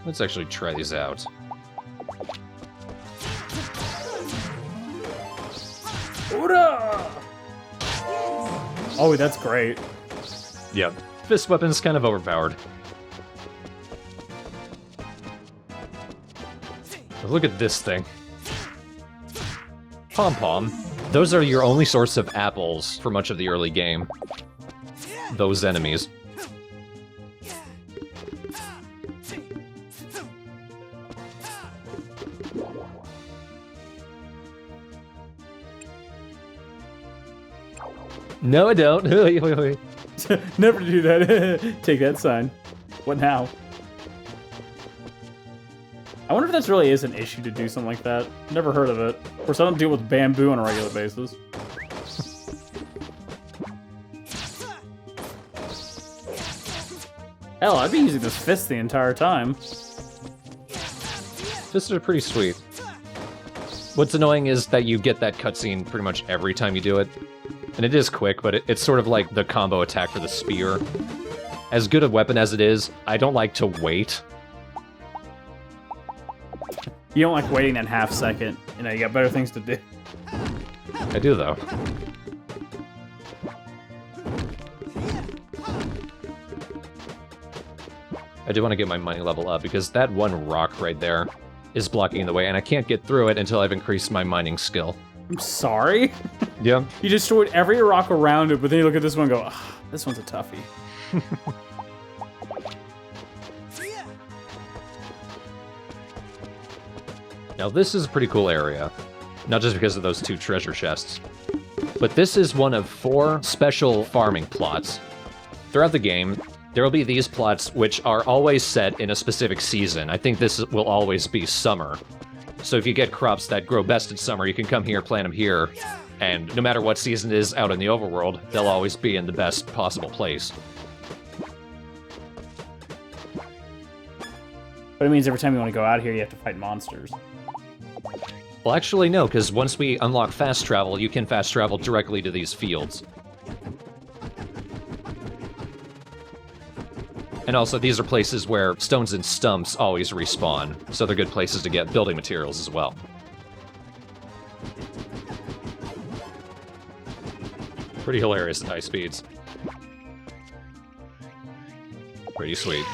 Let's actually try these out. Oh, that's great. Yeah, fist weapon's kind of overpowered. Look at this thing. Pom-pom. Those are your only source of apples for much of the early game. Those enemies. No, I don't. Never do that. Take that sign. What now? I wonder if this really is an issue to do something like that. Never heard of it. Of course, I don't deal with bamboo on a regular basis. Hell, I'd be using this fist the entire time. Fists are pretty sweet. What's annoying is that you get that cutscene pretty much every time you do it. And it is quick, but it's sort of like the combo attack for the spear. As good a weapon as it is, I don't like to wait. You don't like waiting that half second. You know, you got better things to do. I do, though. I do want to get my money level up, because that one rock right there is blocking the way, and I can't get through it until I've increased my mining skill. I'm sorry? Yeah. You destroyed every rock around it, but then you look at this one and go, ah, this one's a toughie. Now this is a pretty cool area. Not just because of those 2 treasure chests. But this is one of 4 special farming plots. Throughout the game, there will be these plots which are always set in a specific season. I think this will always be summer. So if you get crops that grow best in summer, you can come here, plant them here, and no matter what season it is out in the overworld, they'll always be in the best possible place. But it means every time you want to go out here, you have to fight monsters. Well, actually, no, because once we unlock fast travel, you can fast travel directly to these fields. And also, these are places where stones and stumps always respawn, so they're good places to get building materials as well. Pretty hilarious at high speeds. Pretty sweet.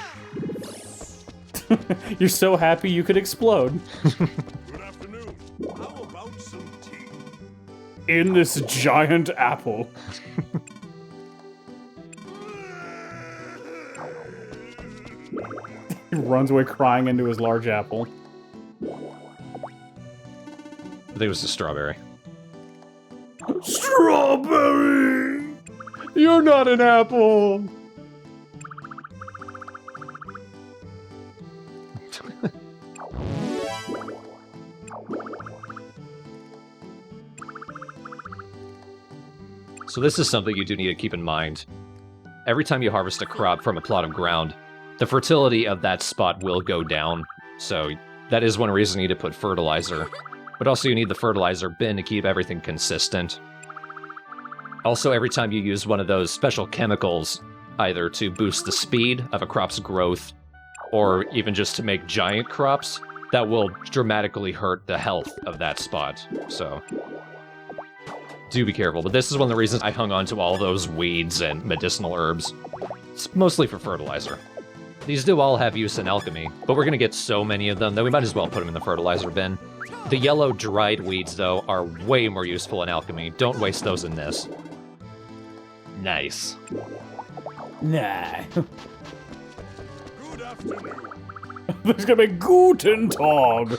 You're so happy you could explode. Good afternoon. How about some tea? In this giant apple. He runs away crying into his large apple. I think it was a strawberry. Strawberry! You're not an apple! So this is something you do need to keep in mind. Every time you harvest a crop from a plot of ground, the fertility of that spot will go down. So that is one reason you need to put fertilizer. But also you need the fertilizer bin to keep everything consistent. Also, every time you use one of those special chemicals, either to boost the speed of a crop's growth, or even just to make giant crops, that will dramatically hurt the health of that spot. So do be careful, but this is one of the reasons I hung on to all those weeds and medicinal herbs. It's mostly for fertilizer. These do all have use in alchemy, but we're gonna get so many of them that we might as well put them in the fertilizer bin. The yellow dried weeds, though, are way more useful in alchemy. Don't waste those in this. Nice. Nah. Good afternoon. There's gonna be Guten Tag.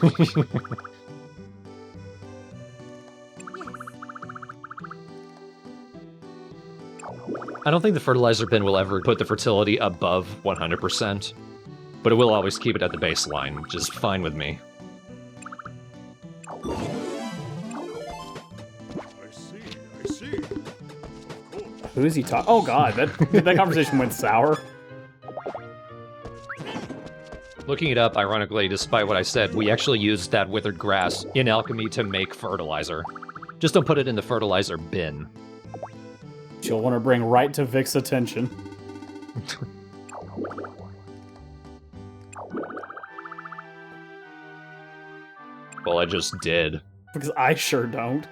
I don't think the fertilizer bin will ever put the fertility above 100%, but it will always keep it at the baseline, which is fine with me. I see. Of course. Who is he talking? Oh god, that conversation went sour. Looking it up, ironically, despite what I said, we actually used that withered grass in alchemy to make fertilizer. Just don't put it in the fertilizer bin. You'll want to bring right to Vic's attention. Well, I just did. Because I sure don't.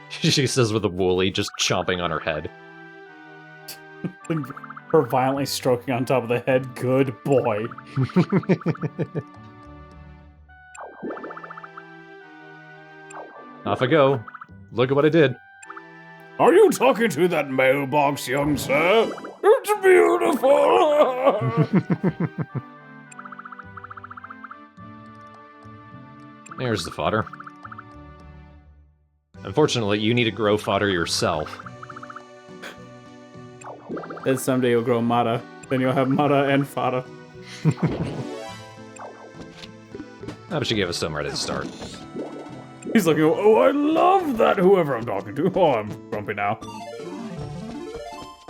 She says with a woolly just chomping on her head. Her violently stroking on top of the head. Good boy. Off I go. Look at what I did. Are you talking to that mailbox, young sir? It's beautiful! There's the fodder. Unfortunately, you need to grow fodder yourself. Then someday you'll grow Mata. Then you'll have Mata and fodder. But she gave us some right at the start. He's looking, oh, I love that, whoever I'm talking to. Oh, I'm grumpy now.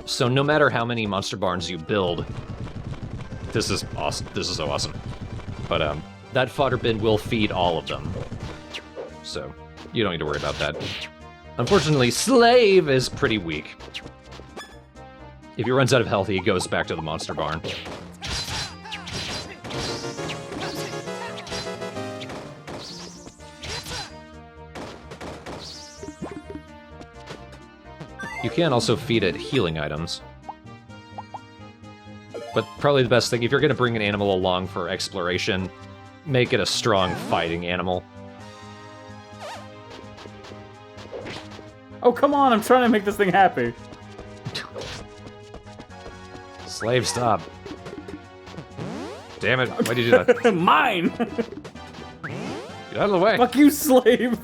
So no matter how many monster barns you build, this is awesome. This is so awesome. But that fodder bin will feed all of them. So you don't need to worry about that. Unfortunately, Slave is pretty weak. If he runs out of health, he goes back to the monster barn. You can also feed it healing items. But probably the best thing, if you're going to bring an animal along for exploration, make it a strong fighting animal. Oh, come on, I'm trying to make this thing happy. Slave, stop. Damn it, why'd you do that? Mine! Get out of the way. Fuck you, Slave!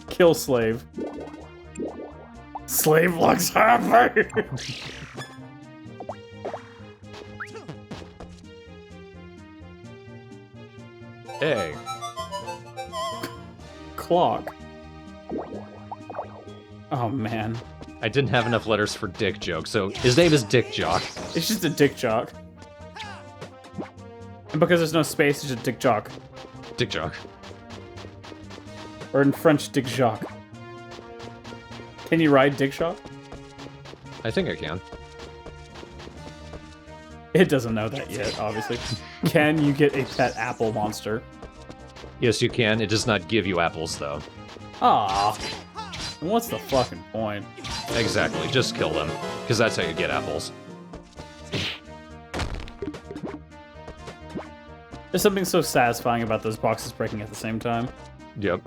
Kill Slave. Slave looks happy! Hey. Clock. Oh, man. I didn't have enough letters for dick joke, so his name is Dick Jock. It's just a dick jock. And because there's no space, it's just dick jock. Dick Jock. Or in French, dick jock. Can you ride dick jock? I think I can. It doesn't know that yet, obviously. Can you get a pet apple monster? Yes, you can. It does not give you apples, though. Ah. What's the fucking point? Exactly, just kill them, because that's how you get apples. There's something so satisfying about those boxes breaking at the same time. Yep.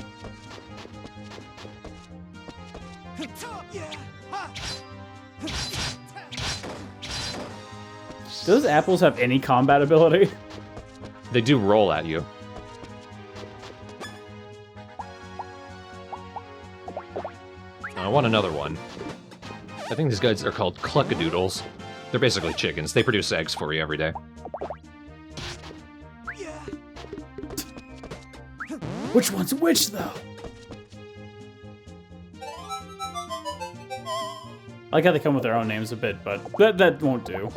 Do those apples have any combat ability? They do roll at you. I want another one. I think these guys are called cluck-doodles. They're basically chickens. They produce eggs for you every day. Which one's which, though? I like how they come with their own names a bit, but that won't do.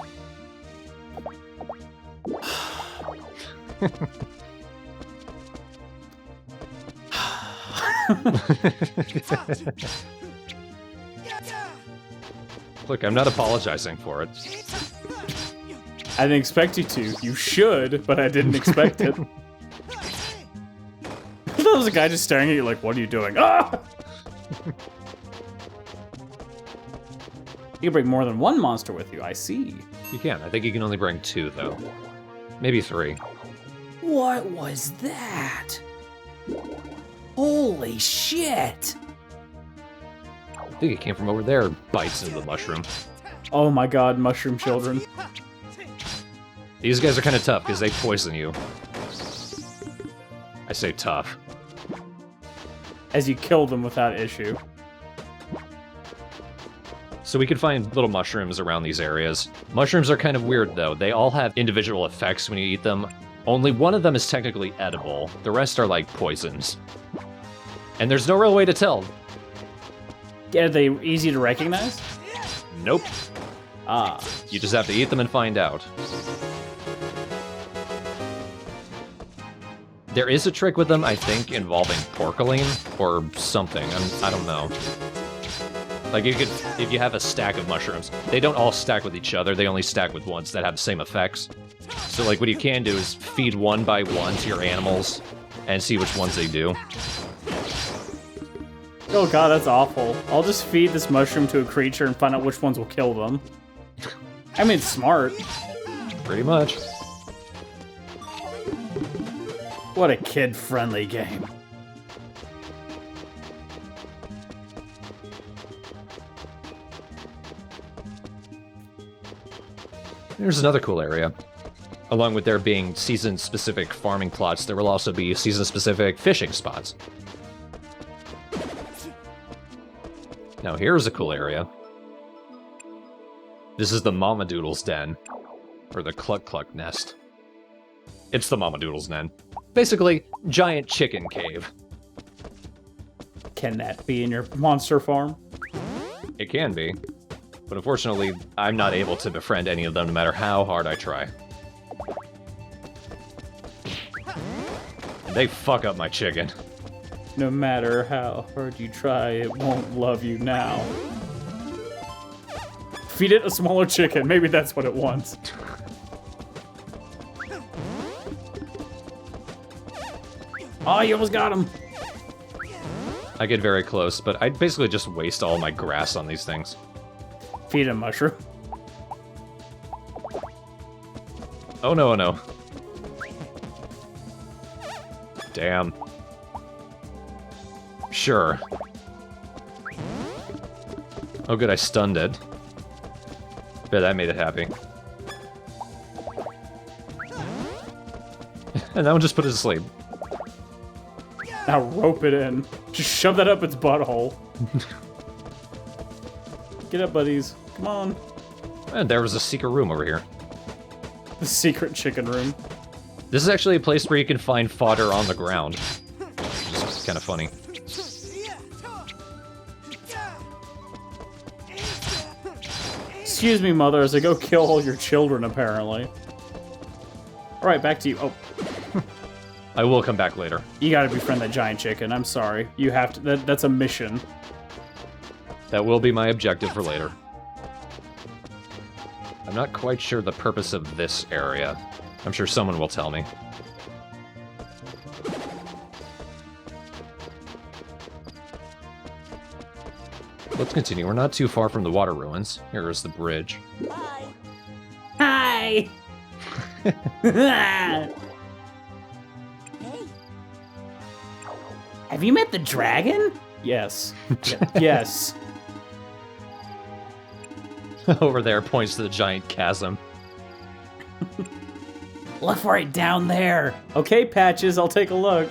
Look, I'm not apologizing for it. I didn't expect you to. You should, but I didn't expect it. I thought there was a guy just staring at you like, what are you doing? Ah! You can bring more than one monster with you, I see. You can. I think you can only bring 2, though. Maybe 3. What was that? Holy shit! I think it came from over there, bites into the mushroom. Oh my god, mushroom children. These guys are kind of tough, because they poison you. I say tough. As you kill them without issue. So we can find little mushrooms around these areas. Mushrooms are kind of weird, though. They all have individual effects when you eat them. Only one of them is technically edible. The rest are like poisons. And there's no real way to tell. Are they easy to recognize? Nope. Ah. You just have to eat them and find out. There is a trick with them, I think, involving porcelain or something. I don't know. Like, you could, if you have a stack of mushrooms, they don't all stack with each other, they only stack with ones that have the same effects. So, like, what you can do is feed one by one to your animals, and see which ones they do. Oh god, that's awful. I'll just feed this mushroom to a creature and find out which ones will kill them. I mean, it's smart. Pretty much. What a kid-friendly game. There's another cool area. Along with there being season-specific farming plots, there will also be season-specific fishing spots. Now here's a cool area. This is the Mamadon'tle's den. Or the cluck-cluck nest. It's the Mamadon'tle's den. Basically, giant chicken cave. Can that be in your monster farm? It can be. But unfortunately, I'm not able to befriend any of them no matter how hard I try. And they fuck up my chicken. No matter how hard you try, it won't love you now. Feed it a smaller chicken. Maybe that's what it wants. Oh, you almost got him. I get very close, but I basically just waste all my grass on these things. Feed him mushroom. Oh no, oh no. Damn. Sure. Oh good, I stunned it. Bet that made it happy. And that one just put it to sleep. Now rope it in. Just shove that up its butthole. Get up, buddies. Come on. And there was a secret room over here. The secret chicken room. This is actually a place where you can find fodder on the ground. Which is kind of funny. Excuse me, mother, as I go kill all your children, apparently. Alright, back to you. Oh, I will come back later. you gotta befriend that giant chicken. I'm sorry. You have to. That's a mission. That will be my objective for later. I'm not quite sure the purpose of this area. I'm sure someone will tell me. Let's continue. We're not too far from the water ruins. Here is the bridge. Hi! Have you met the dragon? Yes. Yes. Over there points to the giant chasm. Left, right, down there. Okay, Patches, I'll take a look.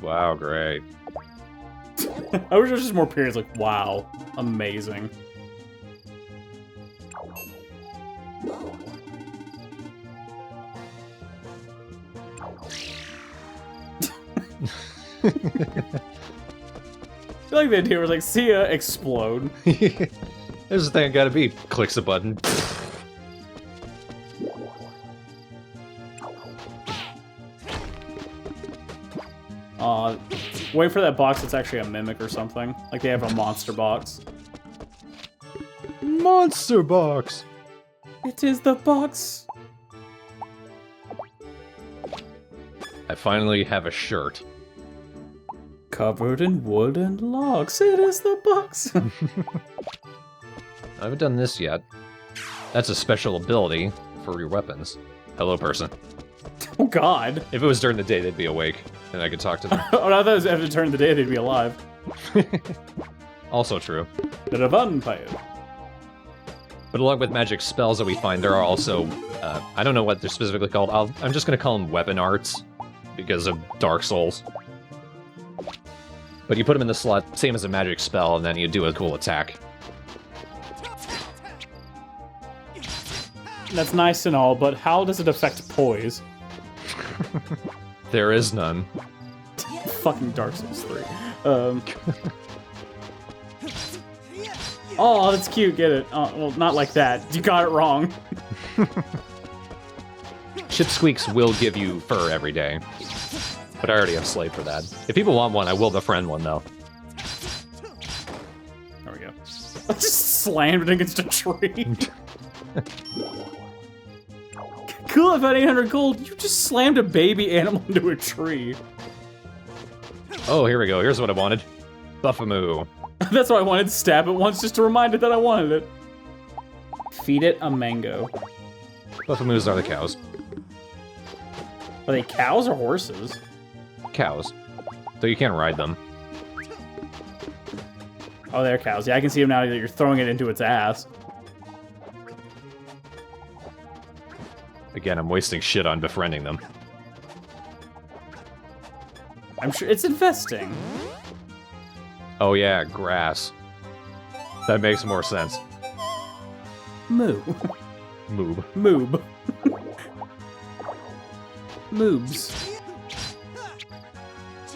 Wow, great. I wish there was just more periods like, wow, amazing. I feel like the idea was like, see ya, explode. There's the thing I gotta be. Clicks a button. Wait for that box that's actually a mimic or something. Like they have a monster box. Monster box! It is the box. I finally have a shirt. Covered in wood and logs. It is the box. I haven't done this yet. That's a special ability for your weapons. Hello, person. Oh god. If it was during the day, they'd be awake, and I could talk to them. Oh, I thought it was after the turn of the day they'd be alive. Also true. They're a vampire. But along with magic spells that we find, there are also, I don't know what they're specifically called. I'm just going to call them weapon arts, because of Dark Souls. But you put them in the slot, same as a magic spell, and then you do a cool attack. That's nice and all, but how does it affect poise? There is none. Fucking Dark Souls 3. Oh, that's cute, get it. Well, not like that. You got it wrong. Shit Squeaks will give you fur every day. But I already have Slave for that. If people want one, I will befriend one, though. There we go. I just slammed it against a tree. cool if I had 800 gold. You just slammed a baby animal into a tree. Oh, here we go. Here's what I wanted. Buffamoo. That's why I wanted to stab it once, just to remind it that I wanted it. Feed it a mango. Buffamoos are the cows. Are they cows or horses? Cows. So you can't ride them. Oh, they're cows. Yeah, I can see them now that you're throwing it into its ass. Again, I'm wasting shit on befriending them. I'm sure it's investing. Oh yeah, grass. That makes more sense. Moo. Moob. Moob. Moobs.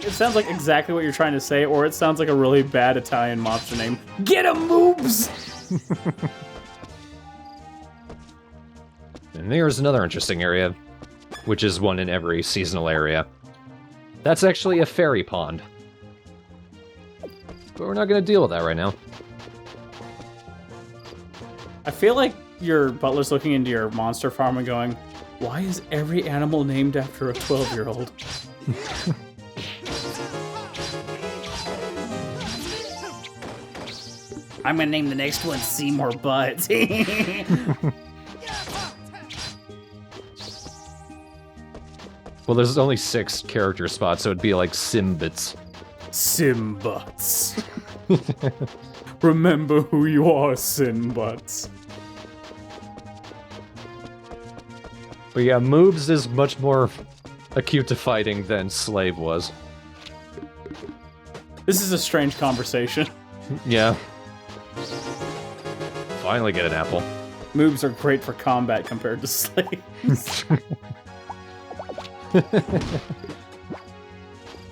It sounds like exactly what you're trying to say, or it sounds like a really bad Italian monster name. Get 'em, Moobs! And there's another interesting area, which is one in every seasonal area. That's actually a fairy pond. But we're not going to deal with that right now. I feel like your butler's looking into your monster farm and going, why is every animal named after a 12-year-old? I'm gonna name the next one Seymour Butt. Well, there's only 6 character spots, so it'd be like Simbits. Simbutts. Remember who you are, Simbutts. But yeah, Moobs is much more acute to fighting than Slave was. This is a strange conversation. Yeah. Finally get an apple. Moobs are great for combat compared to slaves.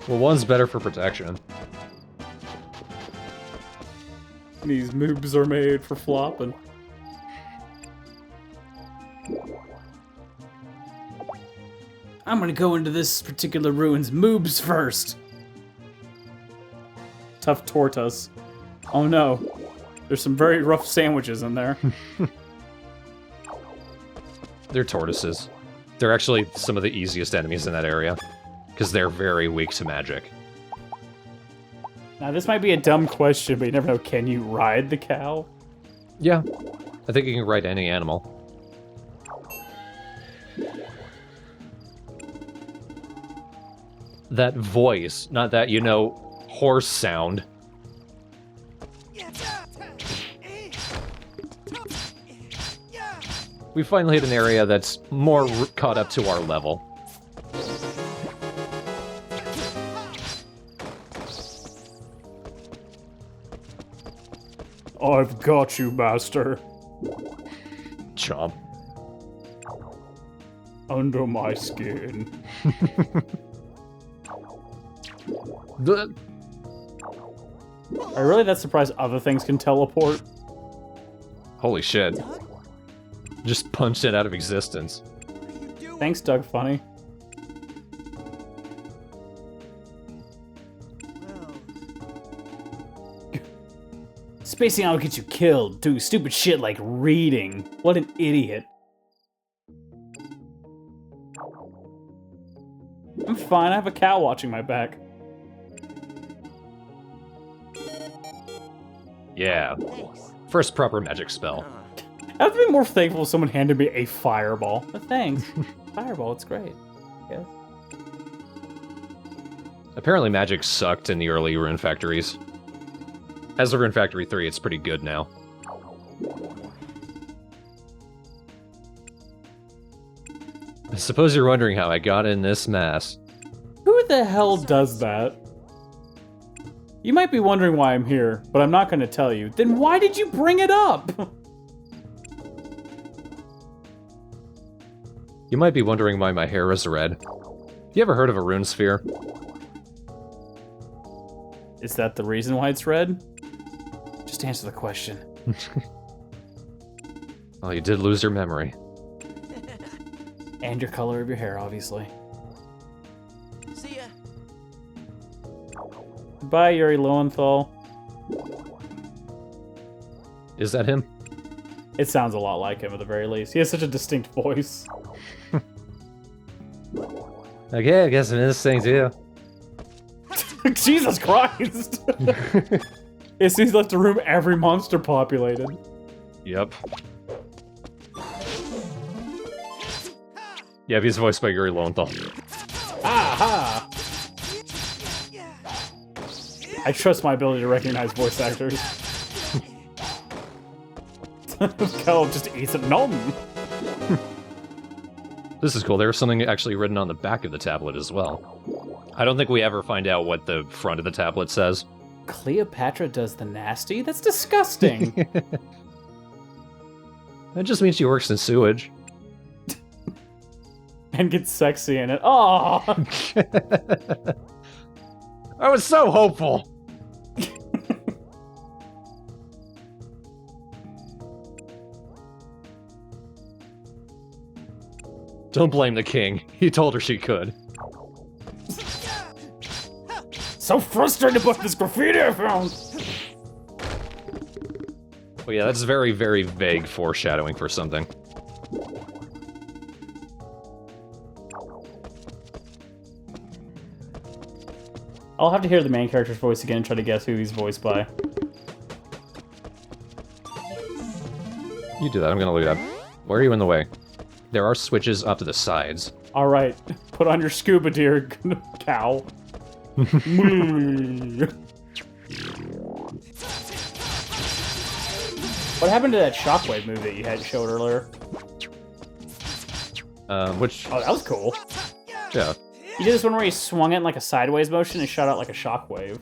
Well, one's better for protection. These moobs are made for flopping. I'm gonna go into this particular ruin's moobs first. Tough tortas. Oh no. There's some very rough sandwiches in there. They're tortoises. They're actually some of the easiest enemies in that area, because they're very weak to magic. Now this might be a dumb question, but you never know, can you ride the cow? Yeah, I think you can ride any animal. That voice, not that, you know, horse sound. We finally hit an area that's more caught up to our level. I've got you, master. Chomp. Under my skin. Are you really that surprised other things can teleport? Holy shit. Just punched it out of existence. Thanks, Doug Funny. Spacing out will get you killed. Do stupid shit like reading. What an idiot. I'm fine, I have a cow watching my back. Yeah. First proper magic spell. I have to be more thankful if someone handed me a fireball. But thanks. Fireball, it's great. Yes. Apparently magic sucked in the early Rune Factories. As of Rune Factory 3, it's pretty good now. I suppose you're wondering how I got in this mess. Who the hell does that? You might be wondering why I'm here, but I'm not going to tell you. Then why did you bring it up? You might be wondering why my hair is red. You ever heard of a rune sphere? Is that the reason why it's red? Just answer the question. Well, you did lose your memory. And your color of your hair, obviously. See ya. Bye, Yuri Lowenthal. Is that him? It sounds a lot like him at the very least. He has such a distinct voice. Okay, I guess I'm in this thing too. Jesus Christ! As soon as he left the room, every monster populated. Yep. Yeah, he's voiced by Yuri Lowenthal. Aha! I trust my ability to recognize voice actors. Kel just eats it. Nom! This is cool. There's something actually written on the back of the tablet as well. I don't think we ever find out what the front of the tablet says. Cleopatra does the nasty? That's disgusting! That just means she works in sewage. And gets sexy in it. Oh! I was so hopeful! Don't blame the king. He told her she could. So frustrated about this graffiti I found! Well, yeah, that's very, very vague foreshadowing for something. I'll have to hear the main character's voice again and try to guess who he's voiced by. You do that, I'm gonna look it up. Why are you in the way? There are switches up to the sides. Alright, put on your scuba gear, cow. What happened to that shockwave move that you had showed earlier? Which... Oh, that was cool. Yeah. You did this one where you swung it in like a sideways motion and shot out like a shockwave.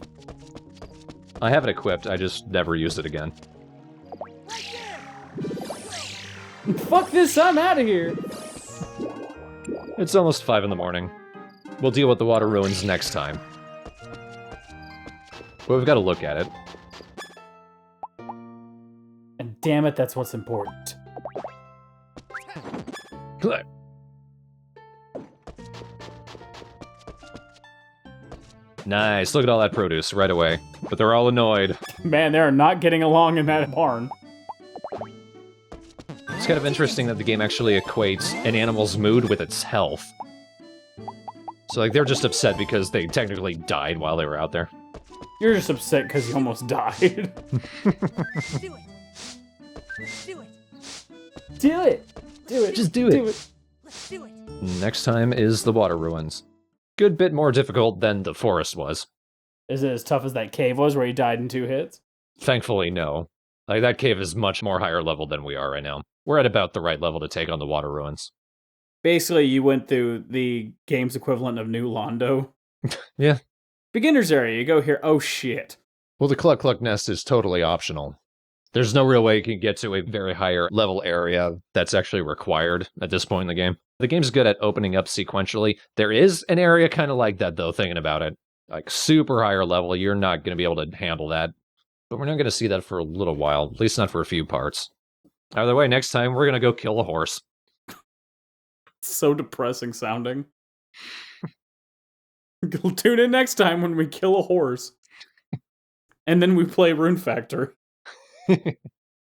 I have it equipped, I just never used it again. Fuck this, I'm out of here! It's almost 5 in the morning. We'll deal with the water ruins next time. Well, we've got to look at it. And damn it, that's what's important. Nice, look at all that produce right away. But they're all annoyed. Man, they are not getting along in that barn. It's kind of interesting that the game actually equates an animal's mood with its health. So, like, they're just upset because they technically died while they were out there. You're just upset because you almost died. Do it. Do it. Do it! Do it! Just do it. Let's do it. Next time is the water ruins. Good bit more difficult than the forest was. Is it as tough as that cave was where you died in 2 hits? Thankfully, no. Like, that cave is much more higher level than we are right now. We're at about the right level to take on the water ruins. Basically, you went through the game's equivalent of New Londo. Yeah. Beginner's area, you go here, oh shit. Well, the cluck-cluck nest is totally optional. There's no real way you can get to a very higher level area that's actually required at this point in the game. The game's good at opening up sequentially. There is an area kind of like that, though, thinking about it. Like, super higher level, you're not going to be able to handle that. But we're not going to see that for a little while, at least not for a few parts. Either way, next time, we're going to go kill a horse. So depressing sounding. Tune in next time when we kill a horse. And then we play Rune Factor.